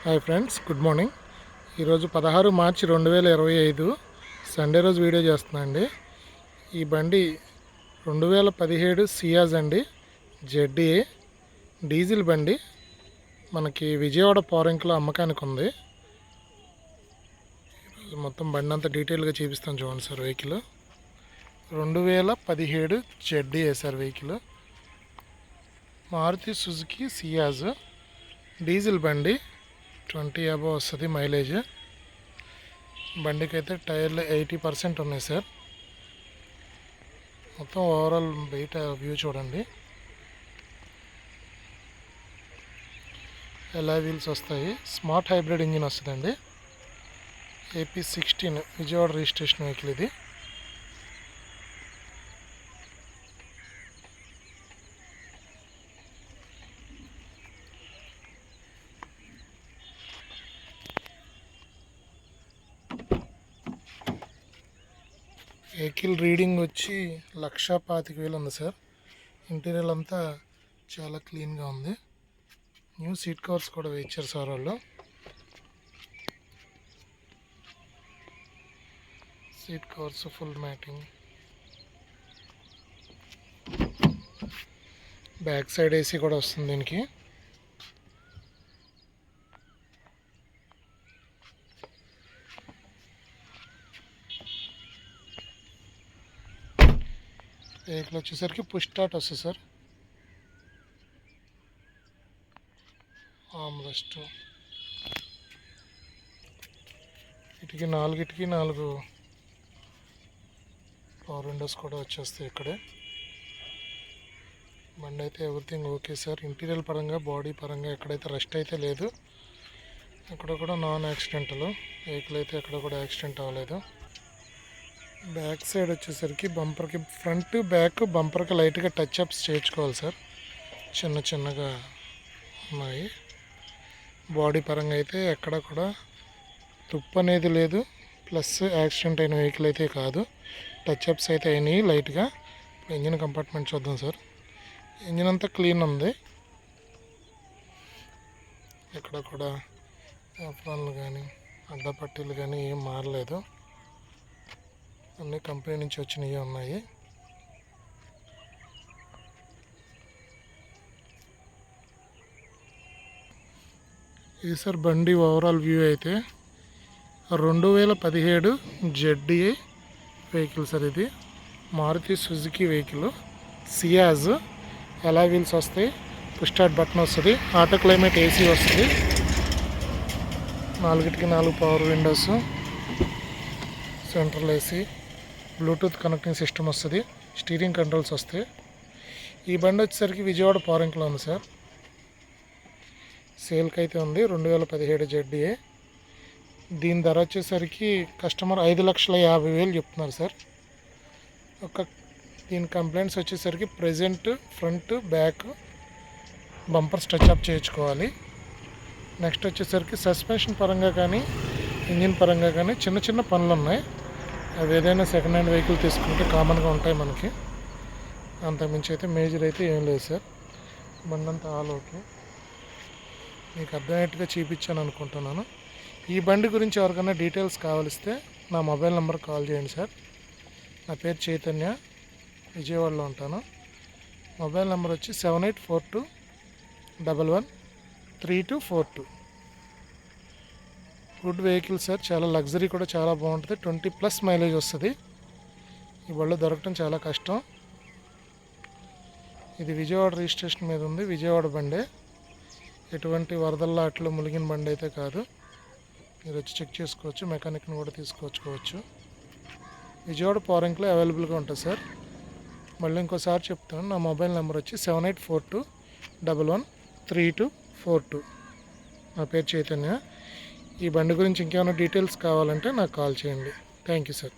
Hi friends, good morning. ఈరోజు 16 మార్చి 2025 Sunday రోజు video చేస్తున్నా అండి. ఈ బండి 2017 సియాజ్ అండి, జెడ్డీఏ డీజిల్ బండి. మనకి విజయవాడ పవరింగ్లో అమ్మకానికి ఉంది. ఈరోజు మొత్తం బండి అంతా డీటెయిల్గా చూపిస్తాను, చూడండి sir. Vehicle 2017 ZDA sir. Vehicle Maruti Suzuki Ciaz diesel బండి. 20 అబవ్ వస్తుంది మైలేజ్. బండికి అయితే టైర్లు 80% ఉన్నాయి సార్. మొత్తం ఓవరాల్ బయట వ్యూ చూడండి. ఎలా వీల్స్ వస్తాయి. స్మార్ట్ హైబ్రిడ్ ఇంజిన్ వస్తుందండి. AP16 విజయవాడ రిజిస్ట్రేషన్ వెహికల్ ఇది. వెహికల్ రీడింగ్ వచ్చి 1,25,000 ఉంది సార్. ఇంటీరియర్ అంతా చాలా క్లీన్గా ఉంది. న్యూ సీట్ కవర్స్ కూడా వేయించారు సార్ వాళ్ళు. Seat covers full matting. Back side AC కూడా వస్తుంది దీనికి. వెహికల్ వచ్చేసరికి పుష్ స్టార్ట్ వస్తుంది సార్. ఆమ్రెస్ట్ ఇటుకి 4 పవర్ విండోస్ కూడా వచ్చేస్తాయి ఇక్కడే. బండి అయితే ఎవ్రీథింగ్ ఓకే సార్. ఇంటీరియర్ పరంగా, బాడీ పరంగా ఎక్కడైతే రెస్ట్ అయితే లేదు. ఇక్కడ కూడా నాన్ యాక్సిడెంటల్ వెహికల్ అయితే ఎక్కడ కూడా యాక్సిడెంట్ అవ్వలేదు. బ్యాక్ సైడ్ వచ్చేసరికి బంపర్కి, ఫ్రంట్ బ్యాక్ బంపర్కి లైట్గా టచ్ అప్స్ చేయించుకోవాలి సార్. చిన్నగా ఉన్నాయి. బాడీ పరంగా అయితే ఎక్కడ కూడా తుప్పు అనేది లేదు. ప్లస్ యాక్సిడెంట్ అయిన వెహికల్ అయితే కాదు. టచ్ అప్స్ అయితే అయినాయి లైట్గా. ఇంజిన్ కంపార్ట్మెంట్ చూద్దాం సార్. ఇంజిన్ అంతా క్లీన్ ఉంది. ఎక్కడ కూడా ఎఫ్రాన్లు కానీ అడ్డపట్టీలు కానీ ఏం మారలేదు. అన్ని కంపెనీ నుంచి వచ్చినవి ఉన్నాయి. ఇది సార్ బండి ఓవరాల్ వ్యూ అయితే 2017 జెడ్డీఏ వెహికల్ సార్. ఇది మారుతి సుజుకి వెహికల్ సియాజ్. ఎలా వీల్స్ వస్తాయి. పుష్ స్టార్ట్ బటన్ వస్తుంది. ఆటో క్లైమేట్ ఏసీ వస్తుంది. 4 power Windows, central AC, Bluetooth connecting system వస్తుంది. స్టీరింగ్ కంట్రోల్స్ వస్తాయి. ఈ బండి వచ్చేసరికి విజయవాడ పవరింగ్లో ఉంది సార్. సేల్కి అయితే ఉంది. 2017 జెడ్డీఏ. దీని ధర వచ్చేసరికి కస్టమర్ 5,50,000 చెప్తున్నారు సార్. దీని కంప్లైంట్స్ వచ్చేసరికి present front back bumpers touch up చేయించుకోవాలి. నెక్స్ట్ వచ్చేసరికి సస్పెన్షన్ పరంగా కానీ ఇంజిన్ పరంగా కానీ చిన్న పనులు ఉన్నాయి. అవి ఏదైనా సెకండ్ హ్యాండ్ వెహికల్ తీసుకుంటే కామన్గా ఉంటాయి మనకి. అంతకుమించి అయితే మేజర్ అయితే ఏం లేదు సార్. బండి అంతా ఆల్ ఓకే. మీకు అర్థమయ్యేట్టుగా చూపించాను అనుకుంటున్నాను. ఈ బండి గురించి ఎవరికైనా డీటెయిల్స్ కావలిస్తే నా మొబైల్ నెంబర్ కాల్ చేయండి సార్. నా పేరు చైతన్య, విజయవాడలో ఉంటాను. మొబైల్ నెంబర్ వచ్చి 7842113242. Good vehicle sir. చాలా లగ్జరీ కూడా చాలా బాగుంటుంది. 20+ మైలేజ్ వస్తుంది. ఈ బళ్ళు దొరకటం చాలా కష్టం. ఇది విజయవాడ రిజిస్ట్రేషన్ మీద ఉంది. విజయవాడ బండే. ఎటువంటి వరదల్లో అట్లు ములిగిన బండి అయితే కాదు. మీరు వచ్చి చెక్ చేసుకోవచ్చు. మెకానిక్ని కూడా తీసుకొచ్చుకోవచ్చు. విజయవాడ పవరింగ్లో అవైలబుల్గా ఉంటుంది సార్. మళ్ళీ ఇంకోసారి చెప్తాను. నా మొబైల్ నెంబర్ వచ్చి 7842113242. నా పేరు చైతన్య. ఈ బండి గురించి ఇంకేమైనా డీటెయిల్స్ కావాలంటే నాకు కాల్ చేయండి. Thank you sir.